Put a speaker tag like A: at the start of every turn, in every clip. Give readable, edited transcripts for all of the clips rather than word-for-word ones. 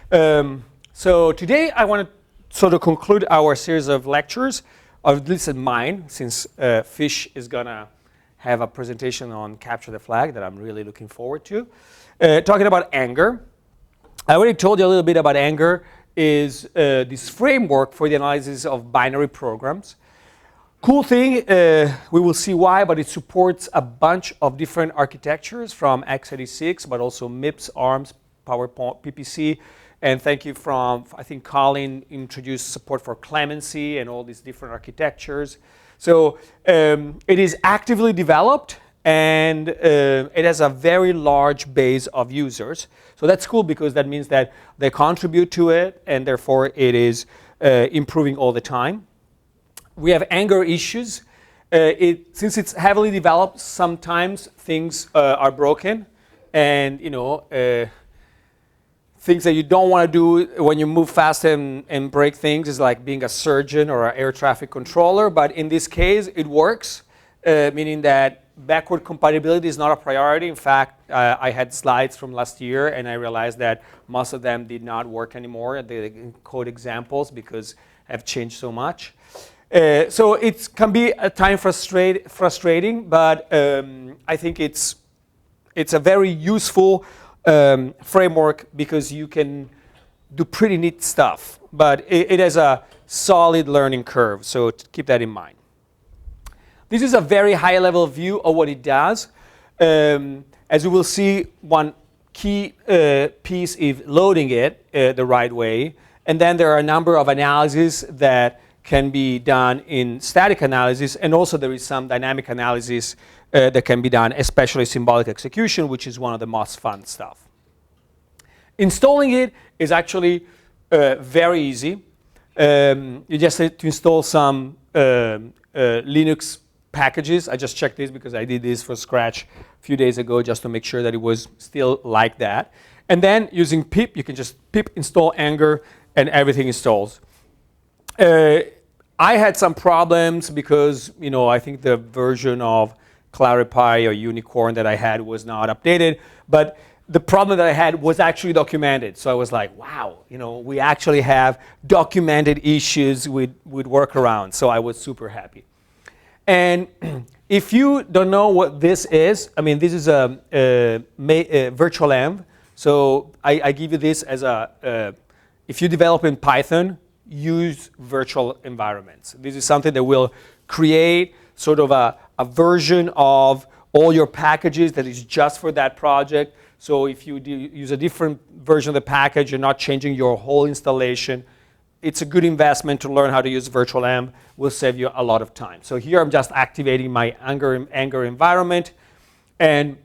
A: So today I want to sort of conclude our series of lectures, or at least mine, since Fish is going to have a presentation on Capture the Flag that I'm really looking forward to. Talking about angr. I already told you a little bit about angr is this framework for the analysis of binary programs. Cool thing, we will see why, but it supports a bunch of different architectures from x86, but also MIPS, ARMS, PowerPoint, PPC, and thank you from, I think Colin introduced support for clemency and all these different architectures. So it is actively developed and it has a very large base of users. So that's cool because that means that they contribute to it and therefore it is improving all the time. We have angr issues. Since it's heavily developed, sometimes things are broken and things that you don't want to do when you move fast and break things is like being a surgeon or an air traffic controller. But in this case, it works, meaning that backward compatibility is not a priority. In fact, I had slides from last year, and I realized that most of them did not work anymore, the code examples, because have changed so much. So it can be at times frustrating, but I think it's a very useful framework because you can do pretty neat stuff, but it has a solid learning curve, so keep that in mind. This is a very high-level view of what it does. As you will see, one key piece is loading it the right way, and then there are a number of analyses that can be done in static analysis, and also there is some dynamic analysis that can be done, especially symbolic execution, which is one of the most fun stuff. Installing it is actually very easy. You just need to install some Linux packages. I just checked this because I did this from scratch a few days ago just to make sure that it was still like that. And then using pip, you can just pip install angr and everything installs. I had some problems because, I think the version of Clarify or Unicorn that I had was not updated, but the problem that I had was actually documented. So I was like, wow, we actually have documented issues with workarounds. So I was super happy. And if you don't know what this is, this is a virtual env. So I give you this as if you develop in Python, use virtual environments. This is something that will create sort of a version of all your packages that is just for that project. So if you use a different version of the package, you're not changing your whole installation. It's a good investment to learn how to use virtual env. Will save you a lot of time. So here I'm just activating my angr environment. And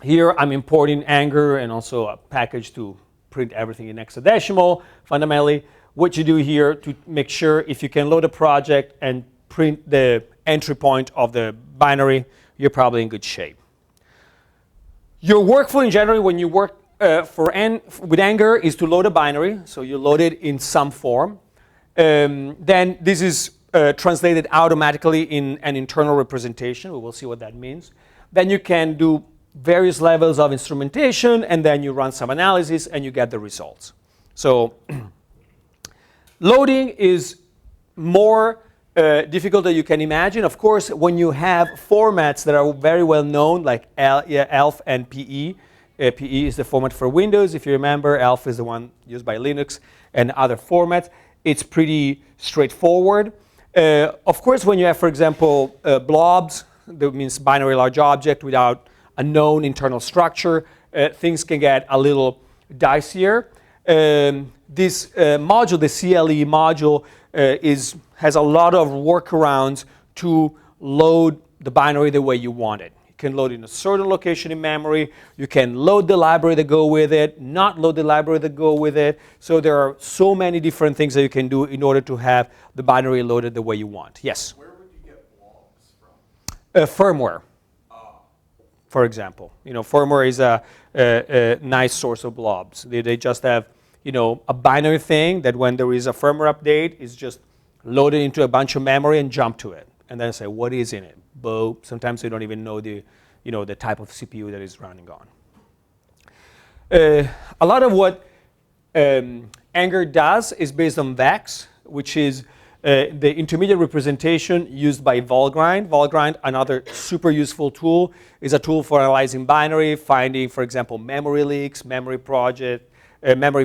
A: here I'm importing angr and also a package to print everything in hexadecimal. Fundamentally, what you do here to make sure if you can load a project and print the entry point of the binary, you're probably in good shape. Your workflow in general when you work with angr is to load a binary. So you load it in some form. Then this is translated automatically in an internal representation. We will see what that means. Then you can do various levels of instrumentation, and then you run some analysis and you get the results. So loading is more difficult than you can imagine. Of course, when you have formats that are very well known, like ELF and PE. PE is the format for Windows. If you remember, ELF is the one used by Linux and other formats. It's pretty straightforward. Of course, when you have, for example, blobs, that means binary large object without a known internal structure, things can get a little dicier. This module, the CLE module, has a lot of workarounds to load the binary the way you want it. You can load it in a certain location in memory. You can load the library that go with it, not load the library that go with it. So there are so many different things that you can do in order to have the binary loaded the way you want. Yes?
B: Where would you get blobs from?
A: Firmware, for example. Firmware is a nice source of blobs. They just have a binary thing that when there is a firmware update, is just loaded into a bunch of memory and jump to it. And then say, what is in it? Boom. Sometimes they don't even know the type of CPU that is running on. A lot of what angr does is based on VEX, which is the intermediate representation used by Valgrind. Valgrind, another super useful tool, is a tool for analyzing binary, finding, for example, memory leaks, memory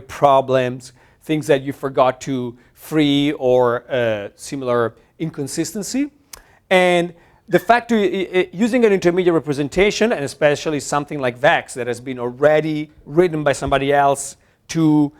A: problems, things that you forgot to free or similar inconsistency. And the fact using an intermediate representation, and especially something like VEX that has been already written by somebody else to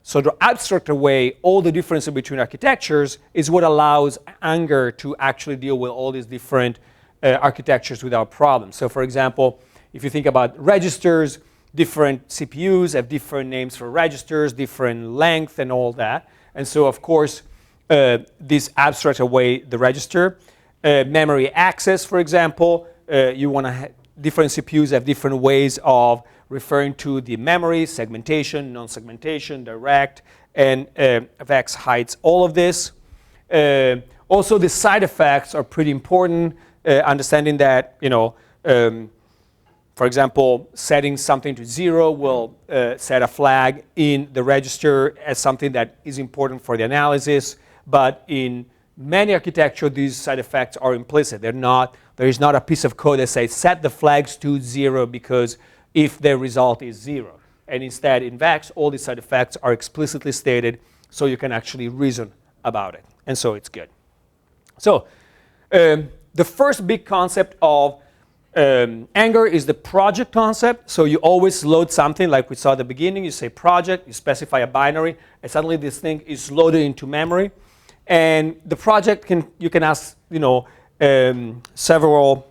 A: sort of abstract away all the differences between architectures, is what allows angr to actually deal with all these different architectures without problems. So for example, if you think about registers, different CPUs have different names for registers, different length and all that. And so of course, this abstracts away the register. Memory access, for example, you want to different CPUs have different ways of referring to the memory, segmentation, non-segmentation, direct, and VEX hides all of this. Also, the side effects are pretty important. Understanding that, for example, setting something to 0 will set a flag in the register as something that is important for the analysis. But in many architectures, these side effects are implicit. There is not a piece of code that says set the flags to 0 because if the result is 0. And instead, in VEX, all these side effects are explicitly stated so you can actually reason about it. And so it's good. So the first big concept of angr is the project concept. So you always load something like we saw at the beginning. You say project, you specify a binary, and suddenly this thing is loaded into memory. And the project you can ask several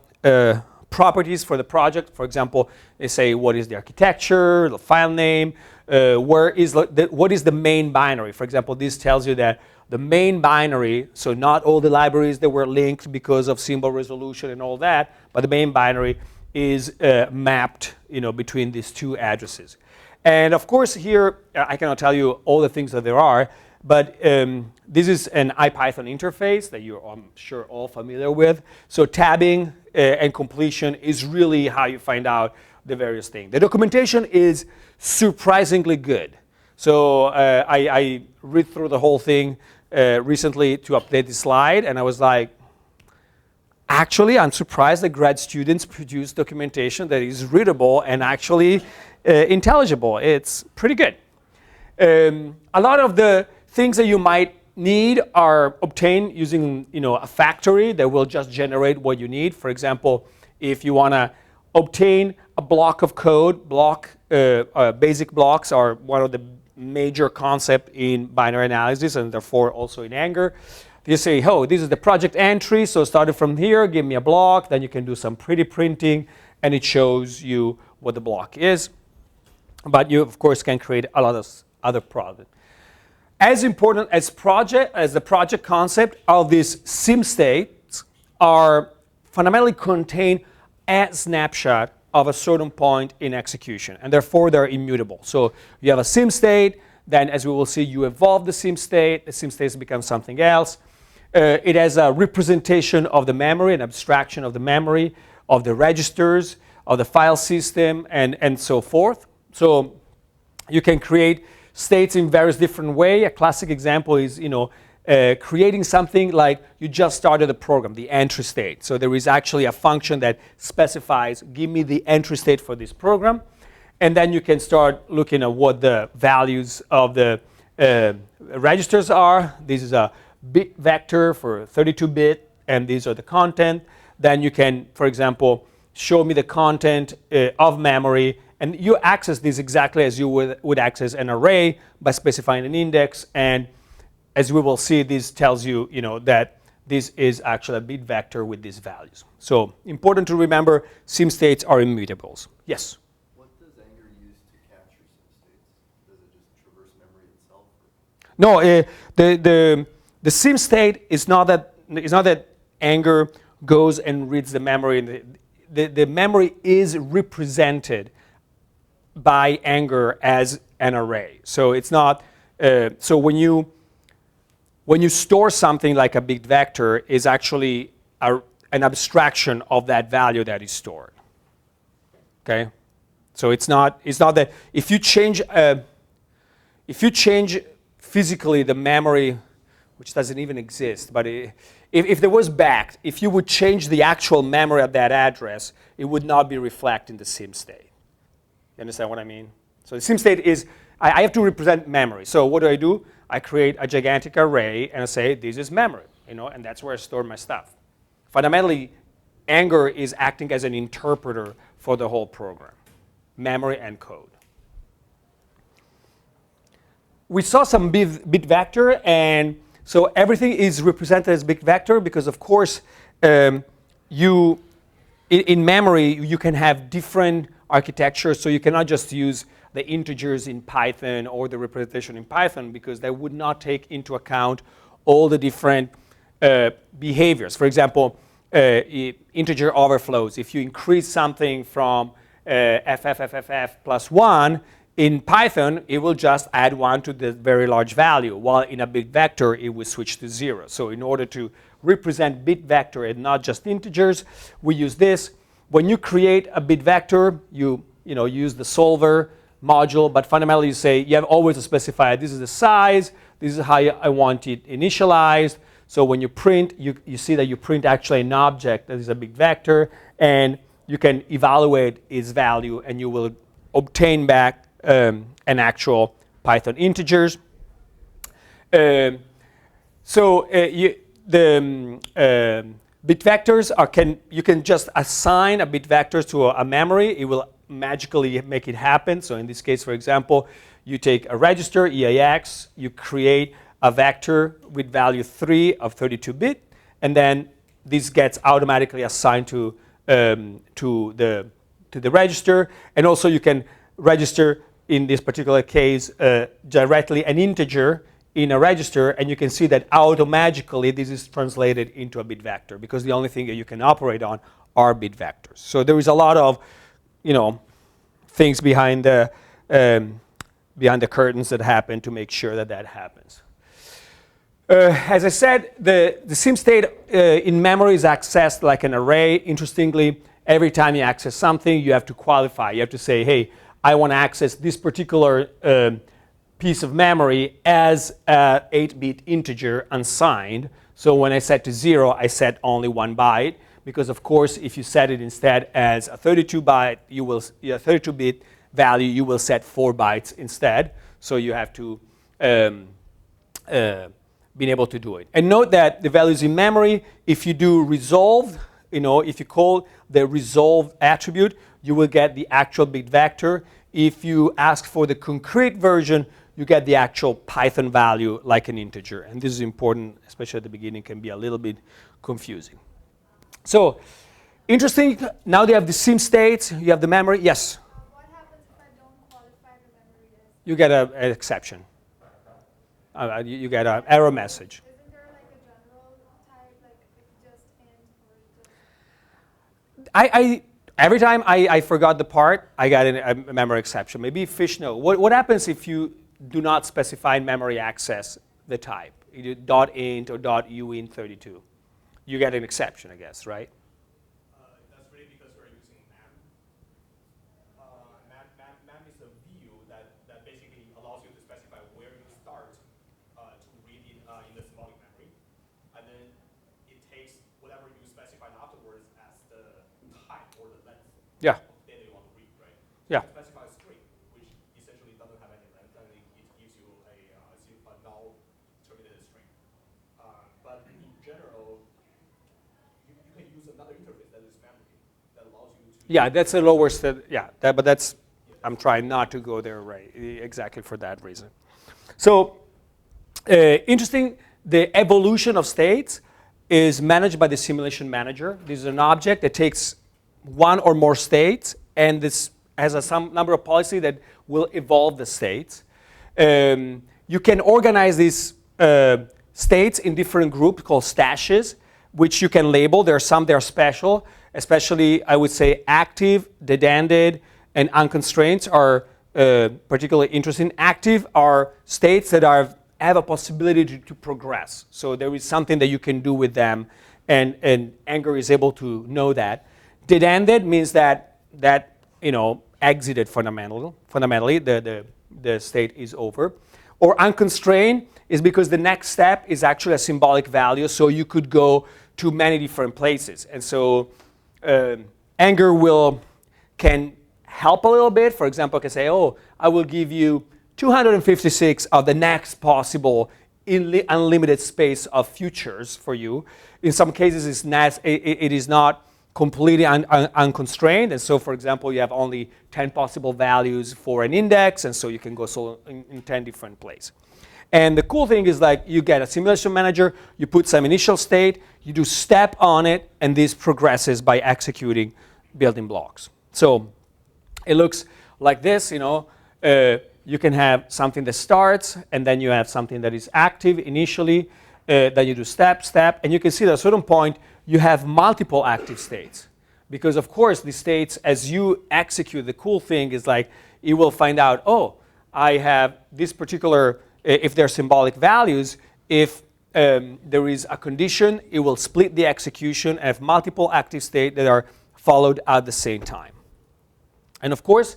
A: properties for the project. For example, they say what is the architecture, the file name, what is the main binary. For example, this tells you that the main binary, so not all the libraries that were linked because of symbol resolution and all that, but the main binary is mapped between these two addresses. And of course here, I cannot tell you all the things that there are, but this is an IPython interface that you're, I'm sure, all familiar with. So tabbing and completion is really how you find out the various things. The documentation is surprisingly good. So I read through the whole thing recently to update the slide, and I was like, actually, I'm surprised that grad students produce documentation that is readable and actually intelligible. It's pretty good. A lot of the things that you might need are obtained using a factory that will just generate what you need. For example, if you want to obtain a block of code, basic blocks are one of the major concepts in binary analysis and therefore also in angr. You say, oh, this is the project entry, so started from here, give me a block, then you can do some pretty printing and it shows you what the block is. But you, of course, can create a lot of other products. As important as the project concept of these sim states are fundamentally contain a snapshot of a certain point in execution, and therefore they're immutable. So you have a sim state, then as we will see, you evolve the sim state has become something else. It has a representation of the memory, an abstraction of the memory, of the registers, of the file system, and so forth. So you can create states in various different ways. A classic example is, creating something like you just started a program, the entry state. So there is actually a function that specifies, give me the entry state for this program. And then you can start looking at what the values of the registers are. This is a bit vector for 32-bit, and these are the content. Then you can, for example, show me the content of memory. And you access this exactly as you would access an array by specifying an index. And as we will see, this tells you, that this is actually a bit vector with these values. So important to remember, sim states are immutables. Yes?
B: What does angr use to capture sim states? Does it just traverse memory itself?
A: No, the sim state is not that angr goes and reads the memory. The memory is represented by angr as an array. So it's not. So when you store something like a bit vector, is actually an abstraction of that value that is stored. Okay. So it's not that if you change if you change physically the memory, which doesn't even exist, but if there was backed, if you would change the actual memory of that address, it would not be reflected in the sim state. You understand what I mean? So the sim state is, I have to represent memory. So what do? I create a gigantic array and I say, this is memory, and that's where I store my stuff. Fundamentally, angr is acting as an interpreter for the whole program, memory and code. We saw some bit vector, and so everything is represented as bit vector because, of course, in memory, you can have different architectures, so you cannot just use the integers in Python or the representation in Python because they would not take into account all the different behaviors. For example, integer overflows. If you increase something from FFFFF plus 1, in Python, it will just add 1 to the very large value, while in a bit vector, it will switch to 0. So in order to represent bit vector and not just integers, we use this. When you create a bit vector, you use the solver module, but fundamentally you say you have always to specify this is the size, this is how I want it initialized. So when you print, you see that you print actually an object that is a bit vector, and you can evaluate its value, and you will obtain back an actual Python integers. The bit vectors you can just assign a bit vector to a memory. It will magically make it happen. So in this case, for example, you take a register, EAX, you create a vector with value 3 of 32-bit, and then this gets automatically assigned to the register. And also you can register, in this particular case, directly an integer in a register, and you can see that automatically this is translated into a bit vector because the only thing that you can operate on are bit vectors. So there is a lot of things behind the curtains that happen to make sure that happens. As I said, the sim state in memory is accessed like an array. Interestingly, every time you access something, you have to qualify. You have to say, hey, I want to access this particular piece of memory as an 8-bit integer unsigned. So when I set to 0, I set only 1 byte. Because, of course, if you set it instead as a 32-bit value, you will set 4 bytes instead. So you have to be able to do it. And note that the values in memory, if you do resolve, if you call the resolve attribute, you will get the actual bit vector. If you ask for the concrete version, you get the actual Python value like an integer. And this is important, especially at the beginning, can be a little bit confusing. So, interesting, now they have the sim states, you have the memory. Yes?
C: What happens if I don't qualify the memory as?
A: You get an exception. You get an error message.
C: Isn't there like a general type, like just int or just?
A: Every time I forgot the part, I got a memory exception. Maybe fish no. What happens if you do not specify in memory access the type? You do .int or .uint32. You get an exception, I guess, right?
D: That's really because we're using MAM. MAM is a view that basically allows you to specify where you start to read it in the symbolic memory. And then it takes whatever you specified afterwards as the type or the length
A: Yeah.
D: of data you want to read, right?
A: Yeah.
D: You specify a string, which essentially doesn't have any length, and it gives you a null terminated string. But in general, you can use another interface that is memory that allows you to.
A: Yeah, that's a lower step. Yeah, but that's, I'm trying not to go there, right? Exactly for that reason. So, interesting, the evolution of states is managed by the simulation manager. This is an object that takes one or more states, and this has some number of policy that will evolve the states. You can organize these states in different groups called stashes, which you can label. There are some that are special, especially I would say active, dead-ended, and unconstrained are particularly interesting. Active are states that have a possibility to progress. So there is something that you can do with them, and angr is able to know that. Dead-ended means that exited fundamentally. The the state is over. Or unconstrained is because the next step is actually a symbolic value, so you could go to many different places. And so angr can help a little bit. For example, I can say, oh, I will give you 256 of the next possible unlimited space of futures for you. In some cases, it is not completely unconstrained. And so, for example, you have only 10 possible values for an index, and so you can go in 10 different places. And the cool thing is, like, you get a simulation manager, you put some initial state, you do step on it, and this progresses by executing building blocks. So it looks like this, you know. You can have something that starts, and then you have something that is active initially, then you do step, and you can see that at a certain point, you have multiple active states. Because, of course, the states, as you execute, the cool thing is, like, it will find out, oh, I have this particular, if they're symbolic values, if there is a condition, it will split the execution and have multiple active states that are followed at the same time. And, of course,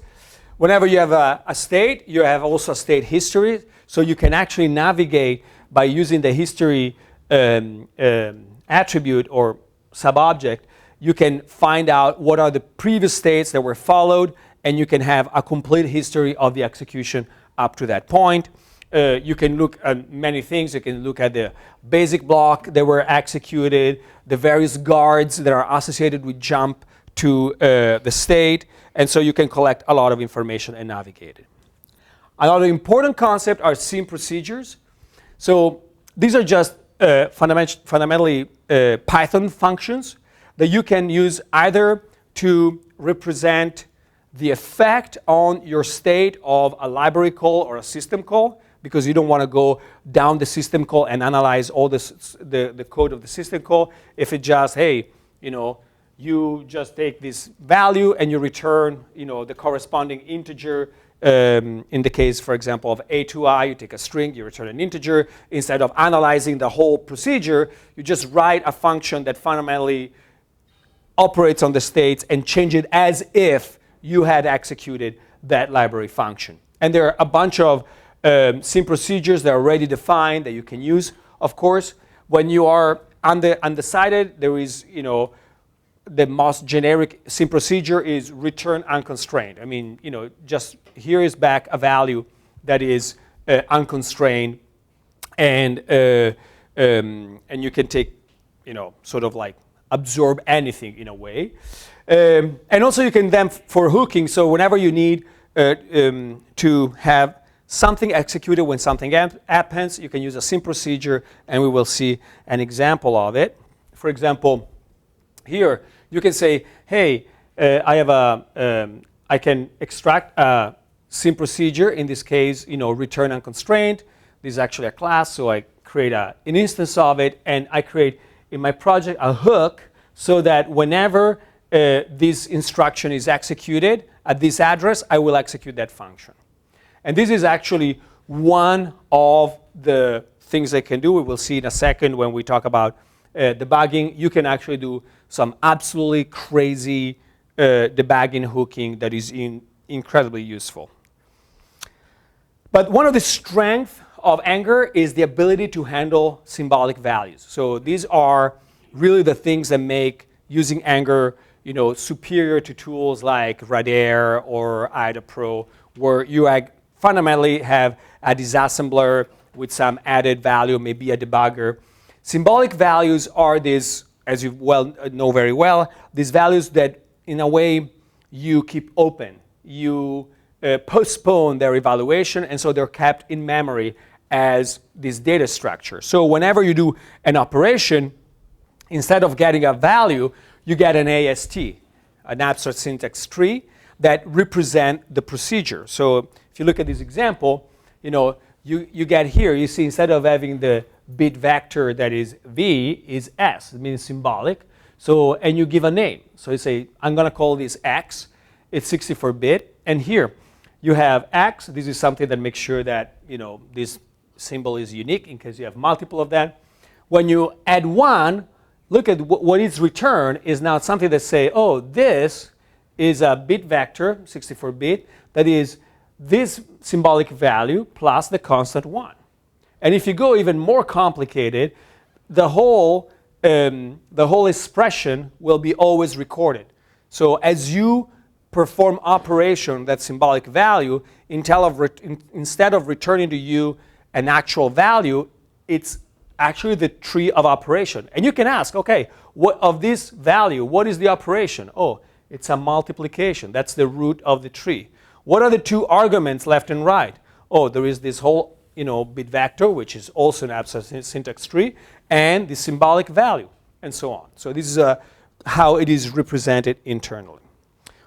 A: whenever you have a state, you have also a state history. So you can actually navigate by using the history attribute or subobject. You can find out what are the previous states that were followed, and you can have a complete history of the execution up to that point. You can look at many things. You can look at the basic block that were executed, the various guards that are associated with jump to the state. And so you can collect a lot of information and navigate it. Another important concept are sim procedures. So these are just fundamentally Python functions that you can use either to represent the effect on your state of a library call or a system call, because you don't want to go down the system call and analyze all the code of the system call. If it just, hey, you know, you just take this value and you return, you know, the corresponding integer. In the case, for example, of a to I, you take a string, you return an integer. Instead of analyzing the whole procedure, you just write a function that fundamentally operates on the states and change it as if you had executed that library function. And there are a bunch of sim procedures that are already defined that you can use. Of course, when you are undecided, there is, you know, the most generic sim procedure is return unconstrained. I mean, you know, just here is back a value that is unconstrained, and you can take, you know, sort of like absorb anything in a way. And also you can then for hooking. So whenever you need to have something executed when something happens, you can use a sim procedure, and we will see an example of it. For example, here you can say, hey, I can extract a sim procedure. In this case, you know, return unconstrained. This is actually a class, so I create an instance of it, and I create in my project a hook so that whenever this instruction is executed at this address, I will execute that function. And this is actually one of the things I can do. We will see in a second when we talk about debugging. You can actually do some absolutely crazy debugging hooking that is incredibly useful. But one of the strengths of angr is the ability to handle symbolic values. So these are really the things that make using angr, you know, superior to tools like Radar or IdaPro, where you fundamentally have a disassembler with some added value, maybe a debugger. Symbolic values are these, as you well know very well, these values that in a way you keep open. You postpone their evaluation, and so they're kept in memory as this data structure. So whenever you do an operation, instead of getting a value, you get an AST, an abstract syntax tree that represent the procedure. So if you look at this example, you know, you get here, you see instead of having the bit vector that is V is S, it means symbolic. So, and you give a name. So you say, I'm going to call this X. It's 64-bit. And here you have X. This is something that makes sure that, you know, this symbol is unique in case you have multiple of that. When you add 1, look at what is returned is now something that say, oh, this is a bit vector, 64-bit, that is this symbolic value plus the constant 1. And if you go even more complicated, the whole expression will be always recorded. So as you perform operation, that symbolic value, instead of returning to you an actual value, it's actually the tree of operation. And you can ask, okay, what of this value, what is the operation? Oh, it's a multiplication. That's the root of the tree. What are the two arguments left and right? Oh, there is this whole bit vector, which is also an abstract syntax tree, and the symbolic value, and so on. So this is how it is represented internally.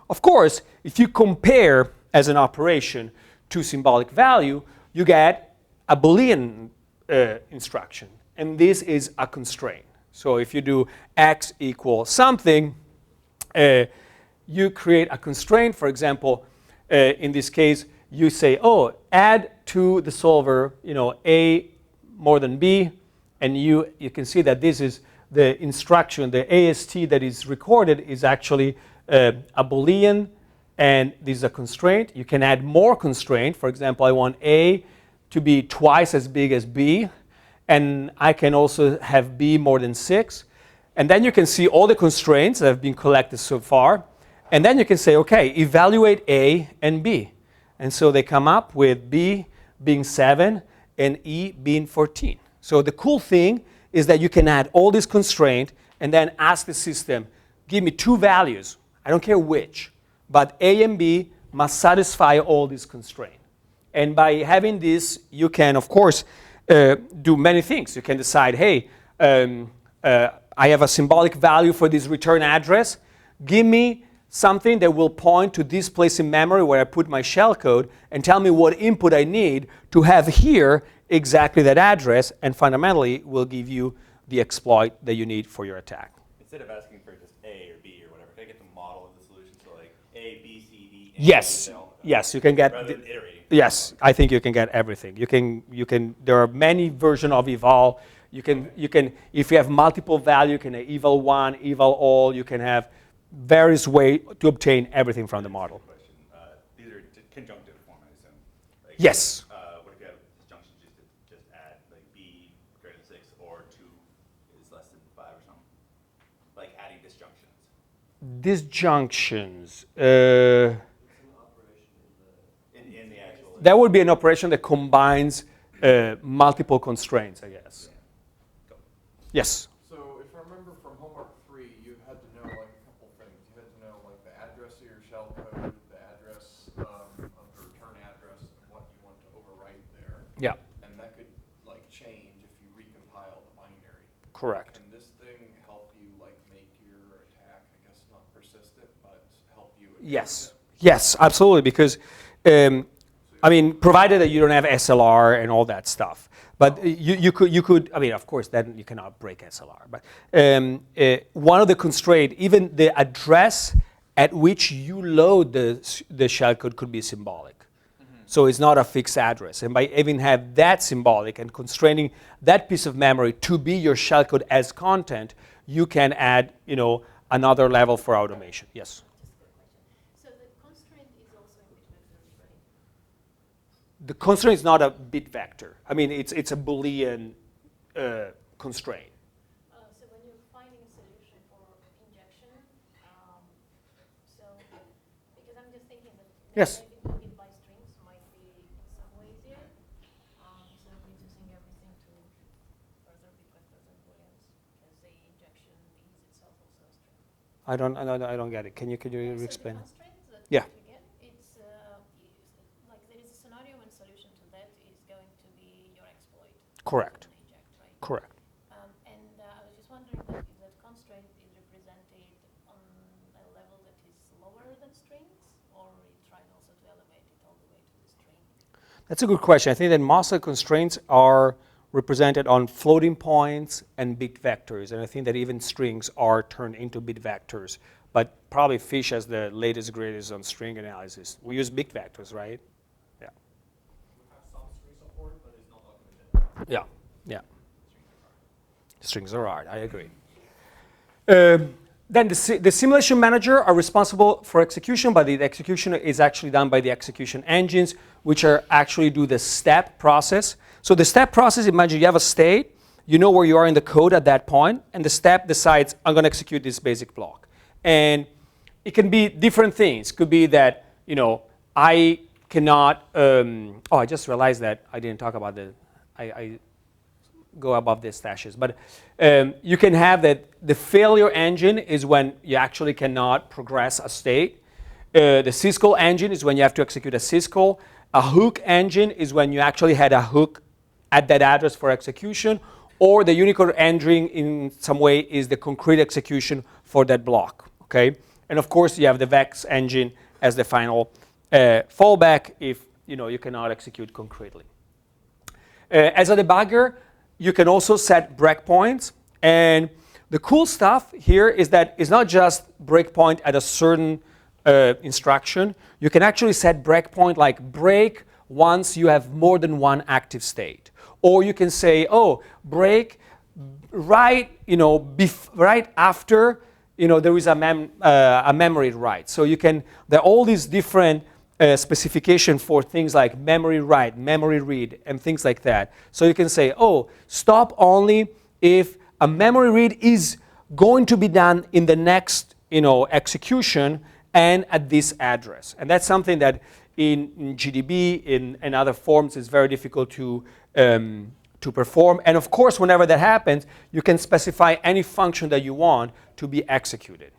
A: Of course, if you compare as an operation to symbolic value, you get a Boolean instruction, and this is a constraint. So if you do x equals something, you create a constraint. For example, in this case, you say, oh, add to the solver, a more than b, and you can see that this is the instruction, the AST that is recorded is actually a Boolean, and this is a constraint. You can add more constraint. For example, I want a to be twice as big as b, and I can also have b more than 6. And then you can see all the constraints that have been collected so far. And then you can say, okay, evaluate a and b. And so they come up with b being 7 and e being 14. So the cool thing is that you can add all these constraints and then ask the system, give me two values. I don't care which, but a and b must satisfy all these constraints. And by having this, you can, of course, do many things. You can decide, hey, I have a symbolic value for this return address. Give me something that will point to this place in memory where I put my shellcode and tell me what input I need to have here exactly that address, and fundamentally will give you the exploit that you need for your attack.
E: Instead of asking for just A or B or whatever, can I get the model of the solution? So like A, B, C, D, and
A: Yes,
E: yes,
A: you can get.
E: rather than iterating.
A: Yes, I think you can get everything. You can. There are many versions of eval. You can. If you have multiple value, you can have eval 1, eval all. You can have various ways to obtain everything from the model.
E: Question. These are conjunctive form, I assume. Like,
A: Yes.
E: What if you have disjunctions just add like B greater than 6 or 2 is less than 5 or something? Like adding disjunctions.
A: Disjunctions.
E: In the actual.
A: That would be an operation that combines multiple constraints, I guess.
E: Go.
A: Yes.
B: So if I remember from homework 3, you had to know like a couple things. You had to know like the address of your shellcode, the address of the return address, and what you want to overwrite there.
A: Yeah.
B: And that could like change if you recompile the binary.
A: Correct.
B: Can this thing help you like make your attack, I guess not persistent, but help you?
A: Yes. Yes, absolutely. Because provided that you don't have SLR and all that stuff. But you could, of course, then you cannot break SLR. But one of the constraints, even the address at which you load the shellcode could be symbolic. Mm-hmm. So it's not a fixed address. And by even have that symbolic and constraining that piece of memory to be your shellcode as content, you can add, another level for automation. Yes. The constraint is not a bit vector. It's a Boolean constraint.
F: So when you're finding a solution for injection, because I'm just thinking that
A: Yes.
F: maybe by strings might be in some way easier, instead of reducing everything to further bit vectors and booleans, because the injection is itself also a string.
A: I don't get it. Can you explain?
F: So the constraint that
A: Yeah.
F: you get, it's like there is a scenario when solution to that is going to be your exploit.
A: Correct.
F: Inject, right?
A: Correct.
F: And I was just wondering if that constraint is represented on a level that is lower than strings, or it tried also to elevate it all the way to the string?
A: That's a good question. I think that most of the constraints are represented on floating points and bit vectors. And I think that even strings are turned into bit vectors. But probably Fish has the latest greatest on string analysis. We use bit vectors, right? Yeah.
D: We have some string support, but it's not documented.
A: Yeah. Strings are hard. I agree. then the simulation manager are responsible for execution, but the execution is actually done by the execution engines, which are actually do the step process. So the step process, imagine you have a state, you know where you are in the code at that point, and the step decides, I'm going to execute this basic block. And it can be different things. It could be that, I cannot, I just realized that I didn't talk about I go above the stashes. But you can have that the failure engine is when you actually cannot progress a state. The syscall engine is when you have to execute a syscall. A hook engine is when you actually had a hook at that address for execution. Or the Unicode engine in some way is the concrete execution for that block. Okay? And of course, you have the VEX engine as the final fallback if you cannot execute concretely. As a debugger, you can also set breakpoints. And the cool stuff here is that it's not just breakpoint at a certain instruction. You can actually set breakpoint like break once you have more than one active state. Or you can say, break right, right after, there is a memory write. So there are all these different specification for things like memory write, memory read, and things like that. So you can say, stop only if a memory read is going to be done in the next, execution and at this address. And that's something that in GDB and other forms is very difficult to perform. And of course, whenever that happens, you can specify any function that you want to be executed.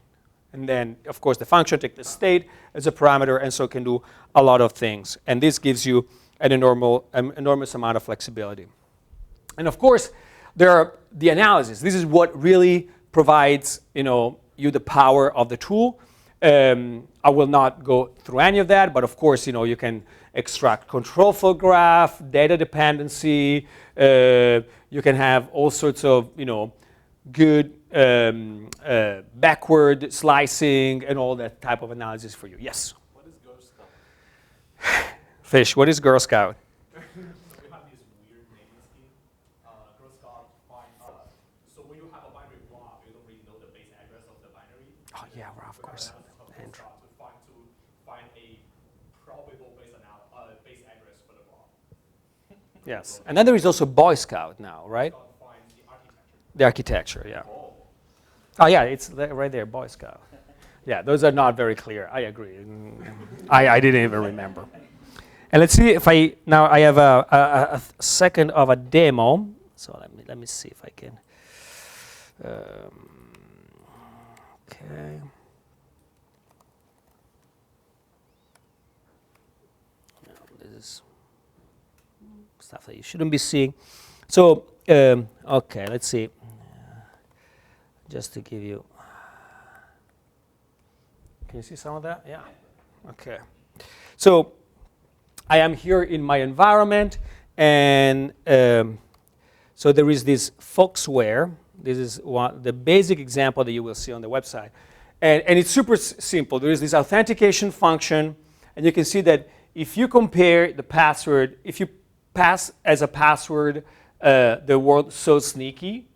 A: And then, of course, the function takes the state as a parameter, and so can do a lot of things. And this gives you an enormous amount of flexibility. And of course, there are the analysis. This is what really provides, you the power of the tool. I will not go through any of that, but of course, you can extract control flow graph, data dependency. You can have all sorts of, good backward slicing and all that type of analysis for you. Yes?
B: What is Girl Scout?
A: Fish, what is Girl Scout?
D: We have this weird naming scheme. Girl Scout so when you have a binary block, you don't really know the base address of the binary.
A: Oh, yeah, well, of course.
D: To find a probable base address for the block.
A: Yes, and then there is also Boy Scout now, right?
D: Scout finds the architecture.
A: The architecture, yeah. Oh, yeah, it's right there, Boy Scout. Yeah, those are not very clear. I agree. I didn't even remember. And let's see if I have a second of a demo. So let me see if I can. Okay. This is stuff that you shouldn't be seeing. So, okay, let's see. Just to give you, can you see some of that? Yeah. Okay. So I am here in my environment, and so there is this Foxware. This is the basic example that you will see on the website. And it's super simple. There is this authentication function, and you can see that if you compare the password, if you pass as a password the word "so sneaky,"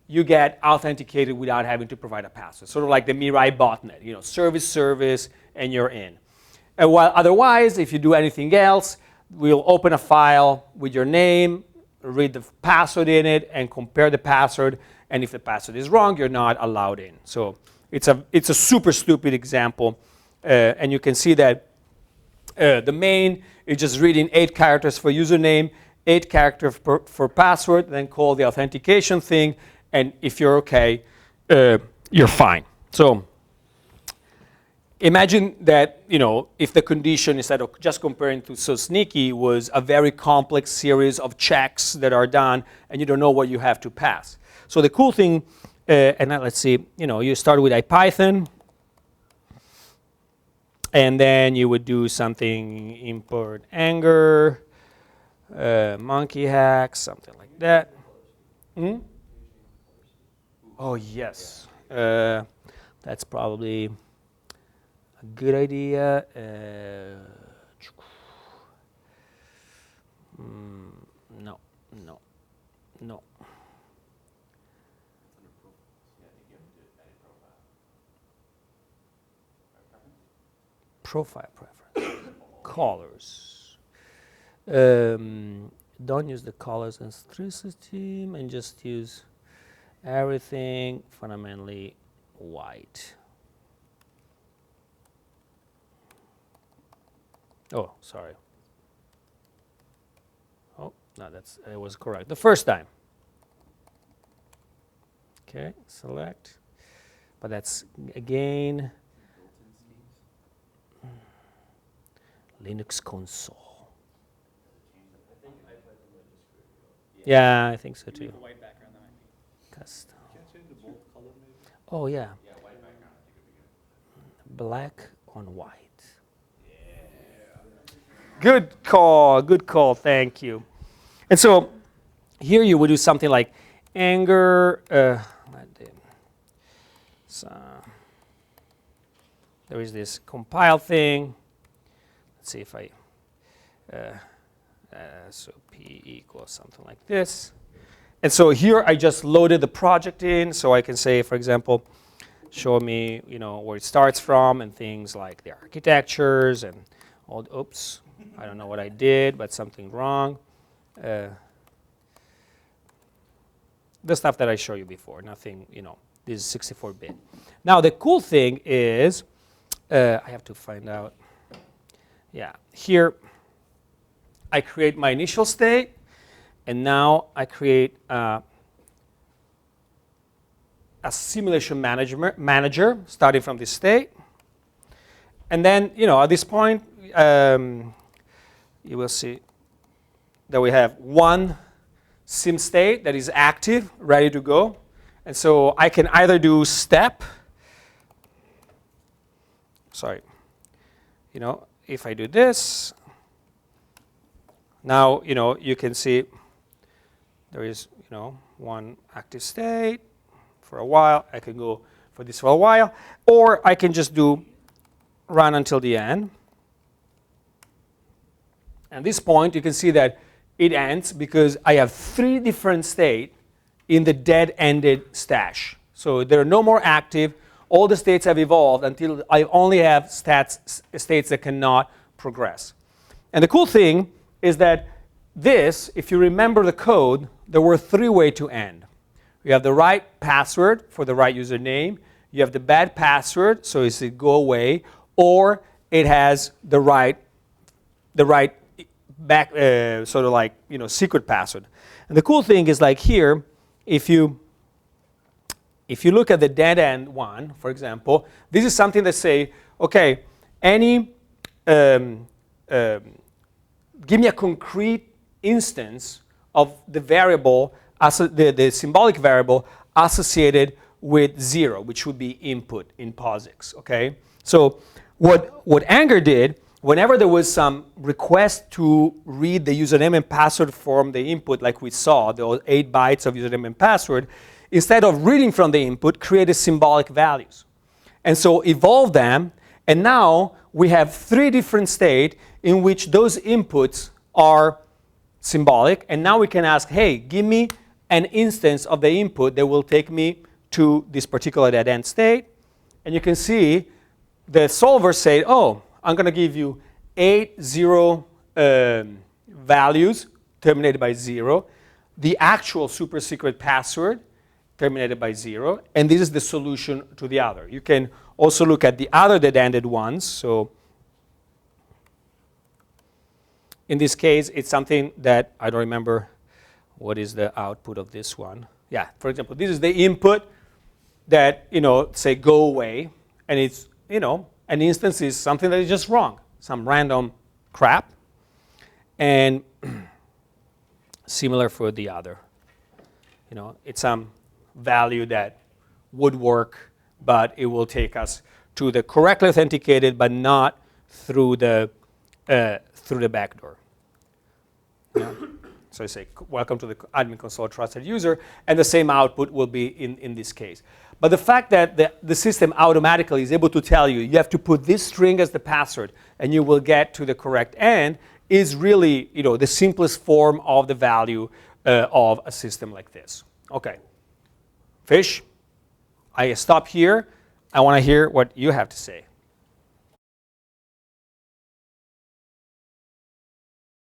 A: you get authenticated without having to provide a password. Sort of like the Mirai botnet, service, and you're in. And while otherwise, if you do anything else, we'll open a file with your name, read the password in it, and compare the password. And if the password is wrong, you're not allowed in. So it's a super stupid example. And you can see that the main is just reading 8 characters for username, 8 characters for password, then call the authentication thing. And if you're okay, you're fine. So imagine that, if the condition, instead of just comparing to so sneaky, was a very complex series of checks that are done, and you don't know what you have to pass. So the cool thing, and now let's see, you start with IPython, and then you would do something, import angr, monkey hacks, something like that. Oh, yes. That's probably a good idea. No. Profile preference. Colors. Don't use the colors as 3 and just use everything fundamentally white. Oh, sorry. Oh, no, it was correct the first time. Okay, select. But that's again Linux console. Yeah, I think so too.
G: White background, that might be.
A: Custom.
B: Can't change the bold color maybe?
A: Oh yeah,
E: Yeah, white background, I think would be good.
A: black on white. Good call, thank you. And so here you would do something like angr, so there is this compile thing. Let's see if I, so p equals something like this. And so here I just loaded the project in, so I can say, for example, show me, where it starts from and things like the architectures and all. Oops, I don't know what I did, but something wrong. The stuff that I showed you before, nothing, this is 64-bit. Now the cool thing is, I have to find out. Yeah, here I create my initial state, and now I create a simulation manager starting from this state. And then, at this point, you will see that we have one sim state that is active, ready to go. And so I can either do step. Sorry. If I do this, now, you can see there is, one active state for a while. I can go for this for a while. Or I can just do run until the end. At this point, you can see that it ends because I have 3 different states in the dead-ended stash. So they're no more active. All the states have evolved until I only have states that cannot progress. And the cool thing is that this, if you remember the code, there were 3 ways to end. You have the right password for the right username. You have the bad password, so it's a go away, or it has the right back, sort of like, secret password. And the cool thing is, like here, if you look at the dead end one, for example, this is something that say, okay, give me a concrete instance of the variable, the symbolic variable associated with 0, which would be input in POSIX. Okay, so what angr did, whenever there was some request to read the username and password from the input, like we saw, those 8 bytes of username and password, instead of reading from the input, created symbolic values. And so evolve them, and now we have 3 different states in which those inputs are symbolic, and now we can ask, hey, give me an instance of the input that will take me to this particular dead end state. And you can see the solver say, oh, I'm going to give you 8 0 values terminated by 0, the actual super secret password terminated by 0, and this is the solution to the other. You can also look at the other dead-ended ones. So in this case, it's something that I don't remember what is the output of this one. Yeah, for example, this is the input that, say go away, and it's, an instance is something that is just wrong, some random crap, and similar for the other. It's some value that would work, but it will take us to the correctly authenticated, but not through the back door. So I say, welcome to the admin console trusted user, and the same output will be in this case. But the fact that the system automatically is able to tell you, you have to put this string as the password, and you will get to the correct end, is really, the simplest form of the value of a system like this. Okay, Fish, I stop here. I want to hear what you have to say.